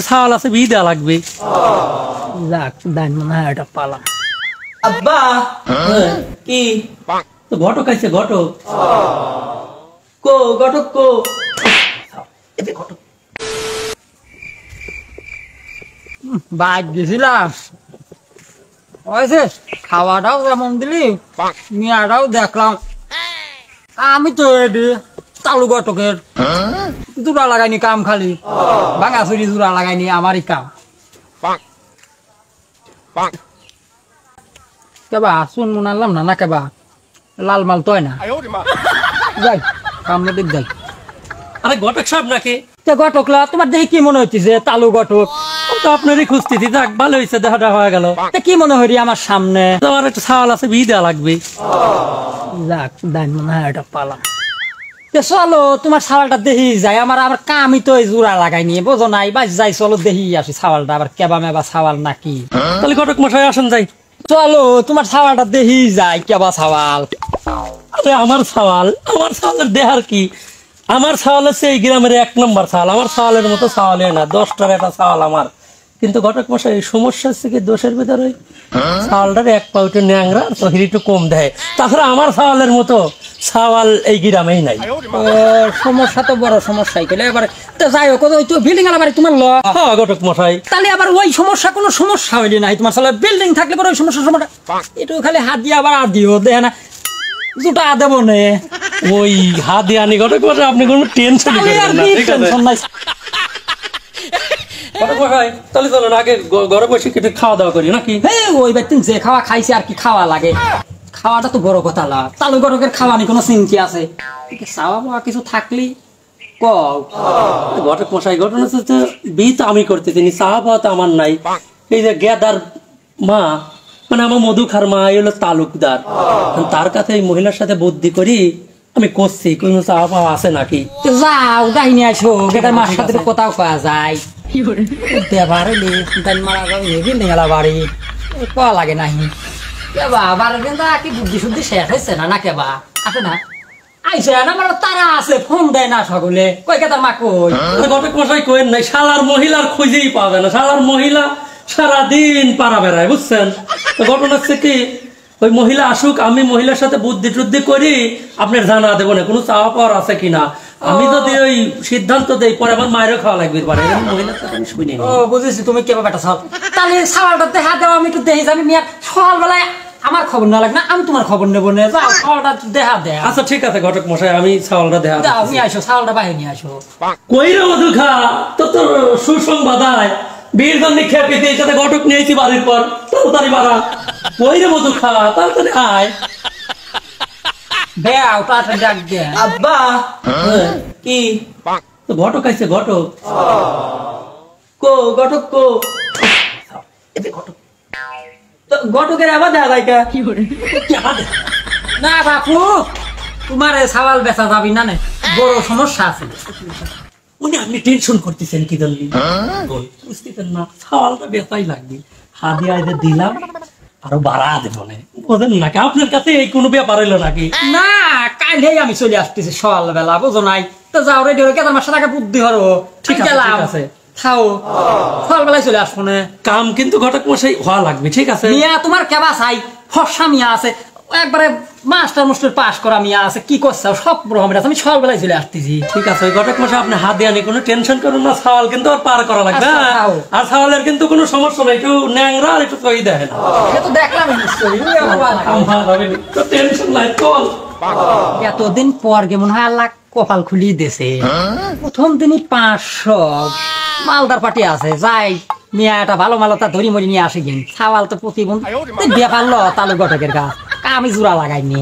ছাওয়াল আছে বি দেওয়া লাগবে। যাক দান মনে হয় এটা পালাম। আব্বা কি তো ঘটক আইছে, ঘটক কো, ঘটক কো, ঘটক বাইক গেছিলাম হয়েছে, খাওয়াটাও যেমন দিলি মিয়াটাও দেখলাম। আমি তো এডি তালু ঘটকের জোড়া লাগাইনি কাম, খালি ভাঙা চুরি জোড়া লাগাইনি আমারই কাম। কেবা শুন মনে আনলাম না না কেবা লাল মাল তয় না যাই কামড়ে দিক যাই। আরে ঘটক সাহেব নাকি? ঘটকলা তোমার দেখে কি মনে হচ্ছে তালু ঘটক? তো আপনারই খুঁজতেছি, যাক ভালো হয়েছে, দেখাটা হয়ে গেল। কি মনে হরি আমার সামনে তোমার একটা ছাওয়াল আছে বি দেওয়া লাগবে। যাক দান মনে হয় এটা পালাম। চলো তোমার ছাওয়ালটা দেখি যাই, আমার আবার কামই তো জোড়া লাগাইনি বোঝো নাই, বাস যাই চলো দেখি আসি ছাওয়ালটা আবার কেবা মেবা ছাওয়াল নাকি। তাহলে ঘটক মশাই আসেন যাই। চলো তোমার ছাওয়ালটা দেখি যাই কেবা ছাওয়াল। আরে আমার ছাওয়ালের দেহার কি? আমার ছাওয়াল হচ্ছে এই গ্রামের 1 নম্বর ছাওয়াল। আমার ছাওয়ালের মতো ছাওয়াল না, 10টার একটা ছাওয়াল আমার। কিন্তু ঘটক মশাই এই সমস্যা হচ্ছে কি, দোষের ভিতরে ছাওয়ালটার এক পাউটে ন্যাংরা আর তহির একটু কম দেয়। তাছাড়া আমার ছাওয়ালের মতো ছাওয়াল এই গ্রামেই নাই। সমস্যা তো বড় সমস্যাই কেলে এবার তো যাই হোক, ওই তো বিল্ডিং আলাবারে তোমার ল ঘটক মশাই, তাহলে আবার ওই সমস্যা কোনো সমস্যা হইলি নাই তোমার সালে বিল্ডিং থাকলে পরে ওই সমস্যা একটু খালি হাত দিয়ে আবার আর দিও দেয় না জুটা দেবো নে ওই হাত দিয়ে আনি। ঘটক মশাই আপনি কোনো টেনশন নাই। ঘটক মশাই তাহলে চলুন আগে ঘরে বসে কেটে খাওয়া দাওয়া করি নাকি? হ্যাঁ ওই ব্যক্তি যে খাওয়া খাইছে আর কি খাওয়া লাগে, খাওয়াটা তো বড় কথা না। তালু ঘটকের খাওয়া নি কোনো চিন্তা আছে, চাওয়া পাওয়া কিছু থাকলি ঘটক মশাই ঘটনা হচ্ছে বি তো আমি করতেছি, চাওয়া পাওয়া তো আমার নাই। এই যে গেদার মা মানে আমার মধুখার মা এলো তালুকদার, তার কাছে এই মহিলার সাথে বুদ্ধি করি আমি করছি কোনো চাওয়া পাওয়া আছে নাকি। যাও দাহিনী আসো, গেদার মার সাথে কোথাও পাওয়া যায় দেবার মারা যাবে বিল্ডিং এলা বাড়ি পাওয়া লাগে নাহি। কেবা আবার কি বুদ্ধি শুদ্ধি শেষ হয়েছে না না কেবা আসে না আইসে না আমার তারা আছে ফোন দেয় না সকলে কই কেদার মা কই। ঘটক মশাই কইেন নাই, শালার মহিলার খুঁজেই পাবে না। শালার মহিলা সারাদিন পাড়া বেড়ায় বুঝছেন। তো ঘটনা হচ্ছে কি, ওই মহিলা আসুক, আমি মহিলার সাথে বুদ্ধি টুদ্ধি করি আপনার জানা দেবো না কোনো চাওয়া পাওয়ার আছে কিনা। আমি যদি ওই সিদ্ধান্ত দেই পরে আমার মায়েরও খাওয়া লাগবে পারে। মহিলার সাথে আমি শুনি। ও বুঝেছি তুমি কেবা বেটা সব, তাহলে সাওয়ালটা দেখা দাও আমি একটু দেখি আমি মিয়া সকালবেলায় আমার খবর না লাগে না, আমি তোমার খবর নেবো না। যাও সাওয়ালটা দেখা দেয়। আচ্ছা ঠিক আছে ঘটক মশাই, আমি ছাওয়ালটা দেখা দাও নিয়ে আসো, সাওয়ালটা বাইরে নিয়ে আসো। কই রে মধুখা, তো সুসংবাদ আয় বীর জন্য খেপে দিয়ে সাথে ঘটক নিয়েছি বাড়ির পর, তাড়াতাড়ি বাড়া। কই রে মধুখা, তাড়াতাড়ি আয়। দেও তাড়াতাড়ি ডাক দে। আব্বা কি তো ঘটক আইছে, ঘটক কো, ঘটক কো, ঘটক ঘটকের আবার দেখা যায় না বাপু তোমার সাওয়াল বেচা যাবি না, বড় সমস্যা আছে। উনি আপনি টেনশন করতেছেন কি জন্য বুঝতেছেন না? ছাওয়ালটা বেচাই লাগবে, হাদিয়া এদের দিলাম আরো বাড়া দেবো না, বোঝেন নাকি? আপনার কাছে এই কোনো ব্যাপার হইলো নাকি? না কালই আমি চলে আসতেছি সকালবেলা বুঝো নাই তো, যাও রেডি হয়ে কেদার মাসে টাকা বুদ্ধি হরো। ঠিক আছে খাও, সকালবেলায় চলে আসবো না। কাম কিন্তু ঘটক মশাই হওয়া লাগবে, ঠিক আছে? মিয়া তোমার কেবা চাই, ফর্সা মিয়া আছে একবারে মাস্টার মাস্টার পাস করা মিয়া আছে, কি করছে সব রকমের আছে। আমি সকালবেলায় চলে আসতেছি। ঠিক আছে ওই ঘটক মশাই আপনি হাত দিয়ে আনি, কোনো টেনশন করুন না। ছাওয়াল কিন্তু আর পার করা লাগবে। আর ছাওয়ালের কিন্তু কোনো সমস্যা নেই, একটু ন্যাংরা আর একটু তৈরি দেখেন। তো দেখলাম টেনশন নাই। চল এতদিন পর মনে হয় আল্লাহ কপাল খুলি দিয়েছে। প্রথম দিনই 500 মালদার পার্টি আছে, যাই মিয়া একটা ভালো মালতা ধরি মরি নিয়ে আসে গিন। ছাওয়াল তো প্রতিবন্ধ ব্যাপার ল তালু ঘটকের গাছ, আমি জোড়া লাগাইনি।